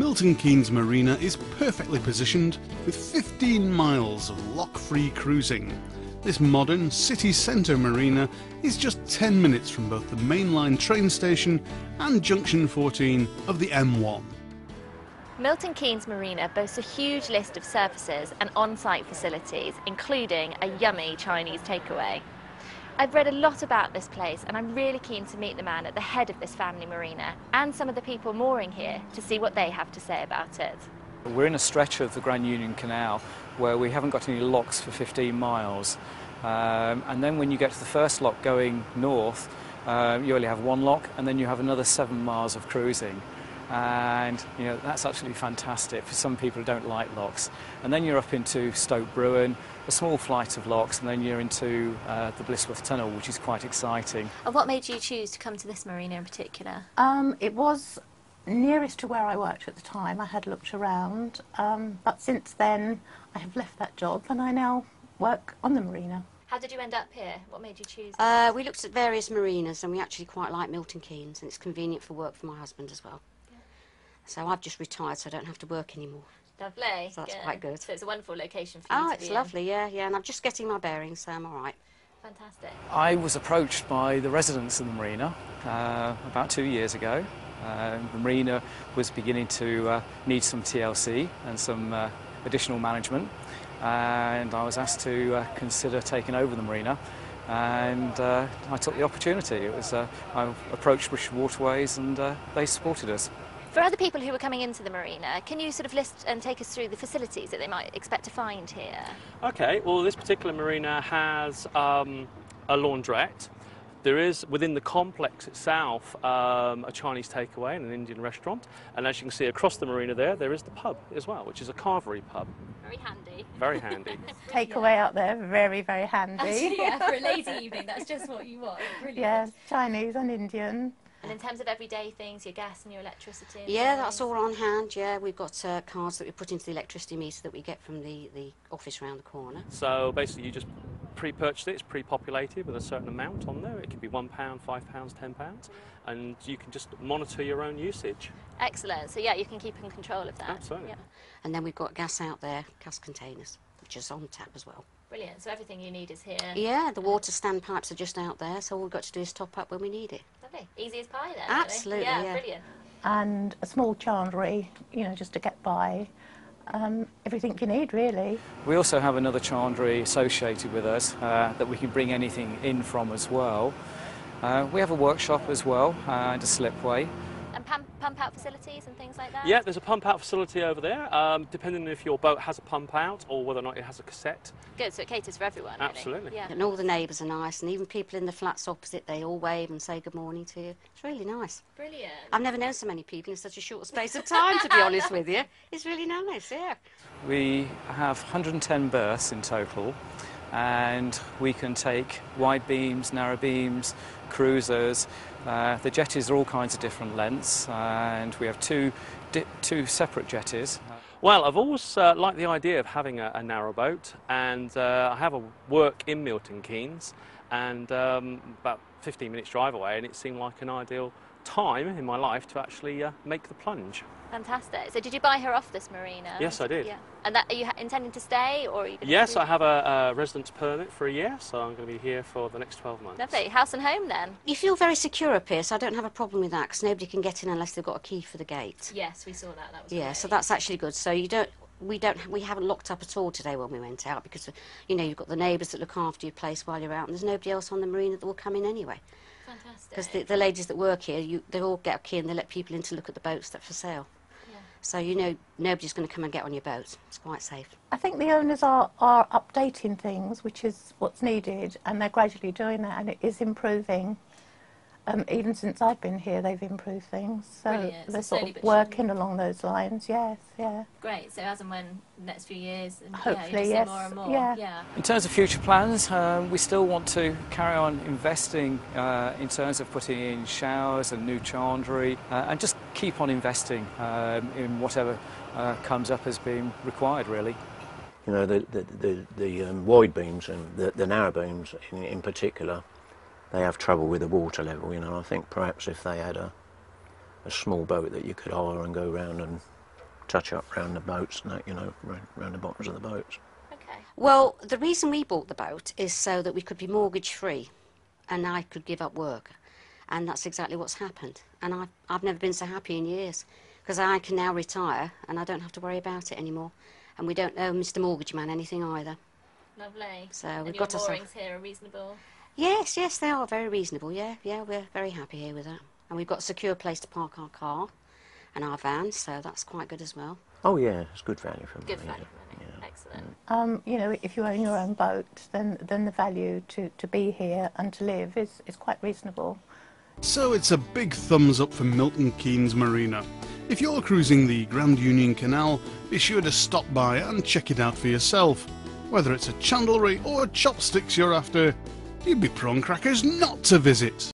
Milton Keynes Marina is perfectly positioned with 15 miles of lock-free cruising. This modern city centre marina is just 10 minutes from both the mainline train station and junction 14 of the M1. Milton Keynes Marina boasts a huge list of services and on-site facilities, including a yummy Chinese takeaway. I've read a lot about this place and I'm really keen to meet the man at the head of this family marina and some of the people mooring here to see what they have to say about it. We're in a stretch of the Grand Union Canal where we haven't got any locks for 15 miles. And then when you get to the first lock going north, you only have one lock and then you have another 7 miles of cruising. And you know, that's absolutely fantastic for some people who don't like locks. And then you're up into Stoke Bruin, a small flight of locks, and then you're into the Blissworth Tunnel, which is quite exciting. And what made you choose to come to this marina in particular? It was nearest to where I worked at the time. I had looked around, but since then I have left that job and I now work on the marina. How did you end up here? What made you choose? We looked at various marinas and we actually quite like Milton Keynes, and it's convenient for work for my husband as well. Yeah. So I've just retired so I don't have to work anymore. Lovely. So that's quite good. So it's a wonderful location for you to be in. It's lovely, yeah, and I'm just getting my bearings, so I'm all right. Fantastic. I was approached by the residents of the marina about 2 years ago. The marina was beginning to need some TLC and some additional management, and I was asked to consider taking over the marina, and I took the opportunity. It was I approached British Waterways and they supported us. For other people who are coming into the marina, can you sort of list and take us through the facilities that they might expect to find here? Okay, well this particular marina has a laundrette. There is, within the complex itself, a Chinese takeaway and an Indian restaurant. And as you can see across the marina there is the pub as well, which is a carvery pub. Very handy. Very handy. Takeaway out there, very, very handy. Actually, yeah, for a lazy evening, that's just what you want. Brilliant. Yes, Chinese and Indian. And in terms of everyday things, your gas and your electricity? And Yeah, that's all on hand, yeah. We've got cards that we put into the electricity meter that we get from the office round the corner. So basically you just pre-purchase it, it's pre-populated with a certain amount on there. It can be £1, £5, £10, and you can just monitor your own usage. Excellent. So yeah, you can keep in control of that. Absolutely. Yeah. And then we've got gas out there, gas containers, which is on tap as well. Brilliant. So everything you need is here. Yeah, the water standpipes are just out there, so all we've got to do is top up when we need it. Lovely. Easy as pie then. Absolutely, really. yeah. Brilliant. And a small chandlery, you know, just to get by. Everything you need, really. We also have another chandlery associated with us that we can bring anything in from as well. We have a workshop as well and a slipway. And pump out facilities and things like that? Yeah, there's a pump out facility over there, depending if your boat has a pump out or whether or not it has a cassette. Good, so it caters for everyone, really. Absolutely. Yeah. And all the neighbours are nice, and even people in the flats opposite, they all wave and say good morning to you. It's really nice. Brilliant. I've never known so many people in such a short space of time, to be honest with you. It's really nice, yeah. We have 110 berths in total, and we can take wide beams, narrow beams, cruisers. The jetties are all kinds of different lengths, and we have two separate jetties. Well, I've always liked the idea of having a narrowboat, and I have a work in Milton Keynes, and about 15 minutes drive away, and it seemed like an ideal time in my life to actually make the plunge. Fantastic. So did you buy her off this marina? Yes, I did. Yeah. And are you intending to stay, or are you going to... Yes, I have a residence permit for a year, so I'm going to be here for the next 12 months. Lovely. House and home then? You feel very secure up here, so I don't have a problem with that, because nobody can get in unless they've got a key for the gate. Yes, we saw that. That was Yeah, great. so that's actually good. So we haven't locked up at all today when we went out, because you know, you've got the neighbours that look after your place while you're out, and there's nobody else on the marina that will come in anyway. Fantastic. Because the ladies that work here, they all get a key and they let people in to look at the boats that are for sale. Yeah. So you know nobody's going to come and get on your boat. It's quite safe. I think the owners are updating things, which is what's needed, and they're gradually doing that, and it is improving. Even since I've been here, they've improved things. So Brilliant. they're So sort slowly of but working surely. along those lines, yes, yeah. Great. So as and when next few years, and Hopefully, yeah, yes, see more and more. yeah. In terms of future plans, we still want to carry on investing in terms of putting in showers and new chandlery, and just keep on investing in whatever comes up as being required, really. You know, the wide beams and the narrow beams in particular, they have trouble with the water level, you know. I think perhaps if they had a small boat that you could hire and go around and touch-up round the boats and that, you know, round the bottoms of the boats. Okay. Well, the reason we bought the boat is so that we could be mortgage-free and I could give up work. And that's exactly what's happened. And I've never been so happy in years, because I can now retire and I don't have to worry about it anymore. And we don't owe Mr. Mortgage Man anything either. Lovely. So and we've your got ourselves... moorings here are reasonable? Yes, yes, they are very reasonable, yeah, we're very happy here with that. And we've got a secure place to park our car and our van, so that's quite good as well. Oh yeah, it's good value for money. Good value yeah. for money. Yeah. Excellent. You know, if you own your own boat, then the value to be here and to live is quite reasonable. So it's a big thumbs up for Milton Keynes Marina. If you're cruising the Grand Union Canal, be sure to stop by and check it out for yourself. Whether it's a chandlery or chopsticks you're after, you'd be prawn crackers not to visit.